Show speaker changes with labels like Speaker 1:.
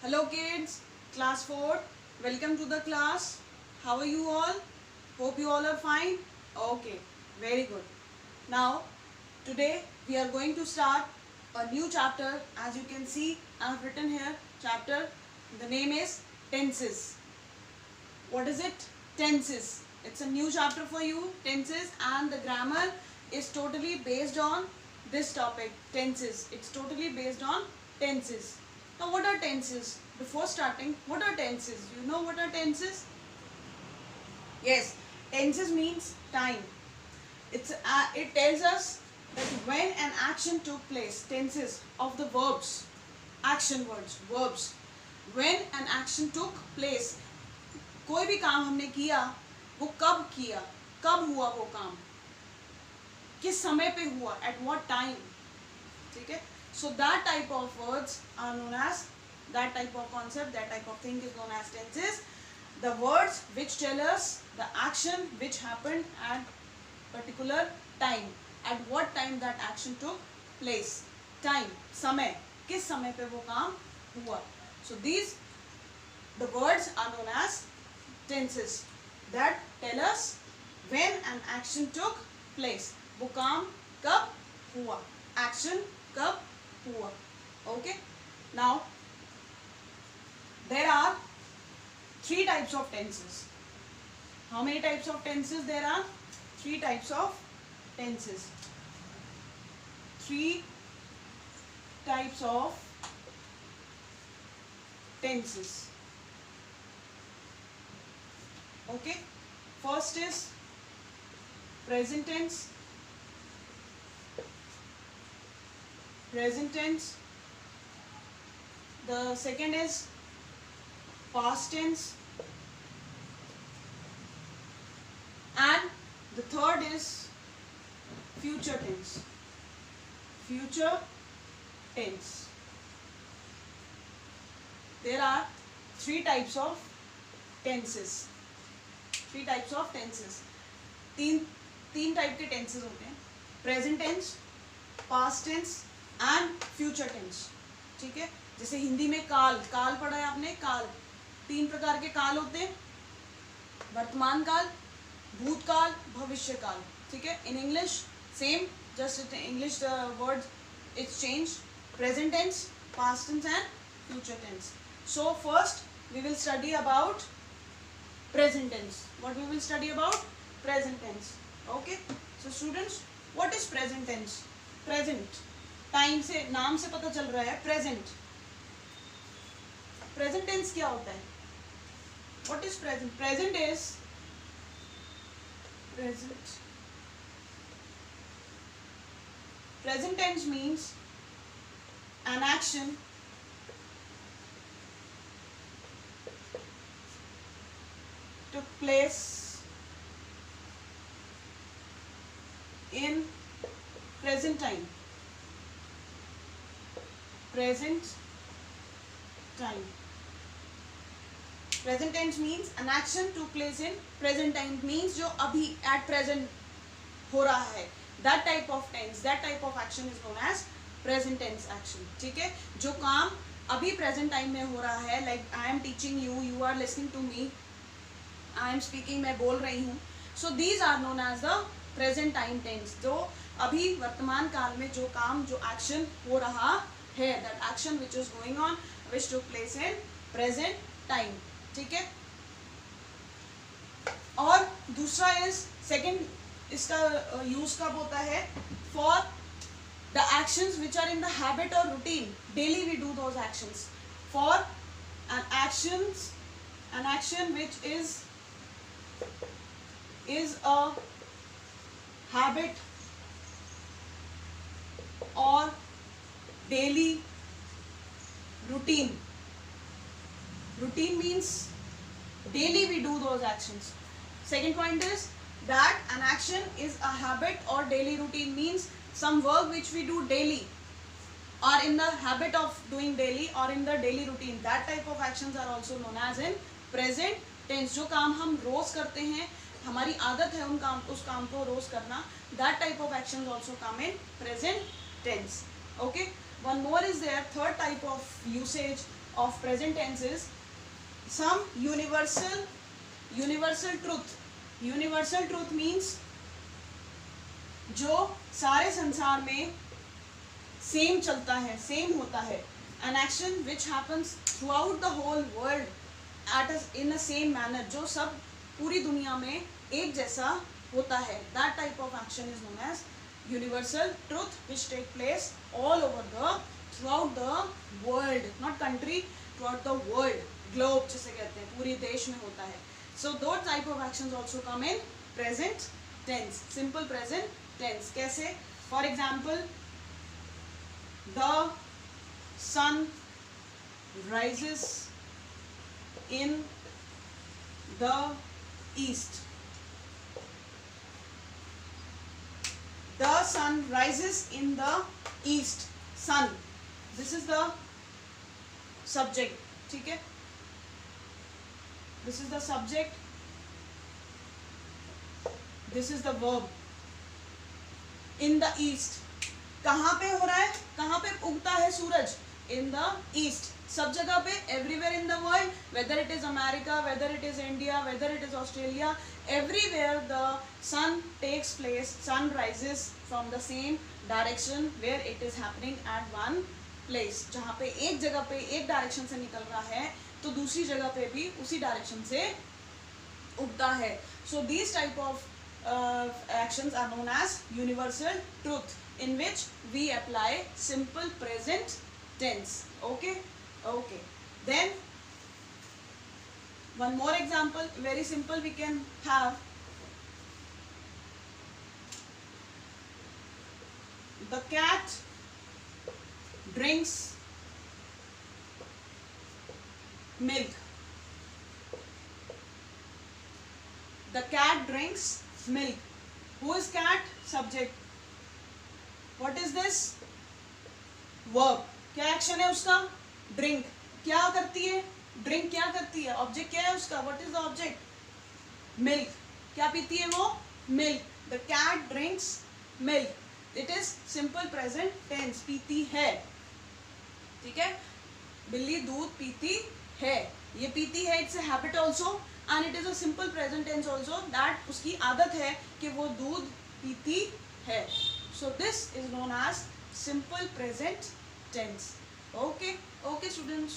Speaker 1: Hello kids, class 4, welcome to the class. How are you all? Hope you all are fine. Okay, very good. Now, today we are going to start a new chapter. As you can see, I have written here chapter. The name is tenses. What is it? Tenses. It's a new chapter for you, tenses, and the grammar is totally based on this topic, tenses. It's totally based on tenses. Now, what are tenses? Before starting, what are tenses? You know what are tenses? Yes, tenses means time. It tells us that when an action took place. Tenses of the verbs, action words, verbs. When an action took place, कोई भी काम हमने किया, वो किया, कब हुआ वो काम, किस समय पे हुआ, at what time. ठीक है? So that type of words are known as, that type of concept, that type of thing is known as tenses. The words which tell us the action which happened at particular time, at what time that action took place. Time, समय, किस समय पे वो काम हुआ. So these, the words are known as tenses that tell us when an action took place. वो काम कब हुआ, action कब हुआ. Okay. Now there are three types of tenses. How many types of tenses there are? Three types of tenses. Three types of tenses. Okay. First is present tense. Present tense. The second is past tense. And the third is future tense. Future tense. There are three types of tenses. Three types of tenses. तीन type के tenses होते हैं. Present tense, past tense and future tense. ठीक है? जैसे हिंदी में काल पढ़ा है आपने. काल, तीन प्रकार के काल होते हैं. वर्तमान काल, भूतकाल, भविष्य काल. ठीक है? In English same, just English word it's change. Present tense, past tense and future tense. So first we will study about present tense. What we will study about? Present tense. Okay. So students, what is present tense? Present. Time से, नाम से पता चल रहा है. Present. Present tense क्या होता है? What is present? Present is present. Present tense means an action took place in present time. Present time. Present tense means an action took place in present time. Means जो अभी at present हो रहा है. That type of tense, that type of action is known as present tense action. ठीक है? जो काम अभी present time में हो रहा है, like I am teaching you, you are listening to me, I am speaking, मैं बोल रही हूँ. So these are known as the present time tense. जो अभी वर्तमान काल में जो काम, जो action हो रहा है, that action which is going on, which took place in present time. ठीक है? और दूसरा is second, इसका use कब होता है? For the actions which are in the habit or routine. Daily we do those actions. For an action which is a habit or daily routine. Routine means daily we do those actions. Second point is that an action is a habit or daily routine means some work which we do daily or in the habit of doing daily or in the daily routine. That type of actions are also known as in present tense. जो काम हम रोज करते हैं, हमारी आदत है उस काम को रोज करना, that type of actions also come in present tense. Okay. One more is there, third type of usage of present tense is some universal truth. Universal truth means जो सारे संसार में सेम चलता है, सेम होता है. An action which happens throughout the whole world at in a same manner, जो सब पूरी दुनिया में एक जैसा होता है. That type of action is known as universal truth, which take place all over throughout the world, not country, throughout the world, globe जिसे कहते हैं, पूरे देश में होता है. So those type of actions also come in present tense, simple present tense. कैसे? For example, the sun rises in the east. The sun rises in the east. Sun. This is the subject. ठीक है? This is the subject. This is the verb. In the east. कहाँ पे हो रहा है? कहाँ पे उगता है सूरज? In the east. सब जगह पे, everywhere in the world, whether it is America, whether it is India, whether it is Australia, everywhere the sun takes place, sun rises from the same direction where it is happening at one place. जहाँ पे एक जगह पे एक direction से निकल रहा है, तो दूसरी जगह पे भी उसी डायरेक्शन से उगता है. So these type of actions are known as universal truth, in which we apply simple present tense. Okay. Then one more example, very simple, we can have the cat drinks milk. The cat drinks milk. Who is cat? Subject. What is this? Verb. क्या action है उसका? Drink. क्या करती है? Drink क्या करती है? Object क्या है उसका? What is the object? Milk. क्या पीती है वो? Milk. The cat drinks milk. It is simple present tense. पीती है. ठीक है? बिल्ली दूध पीती है. ये पीती है, it's a habit also, and it is a simple present tense also, that उसकी आदत है कि वो दूध पीती है. So this is known as simple present tense. Okay students.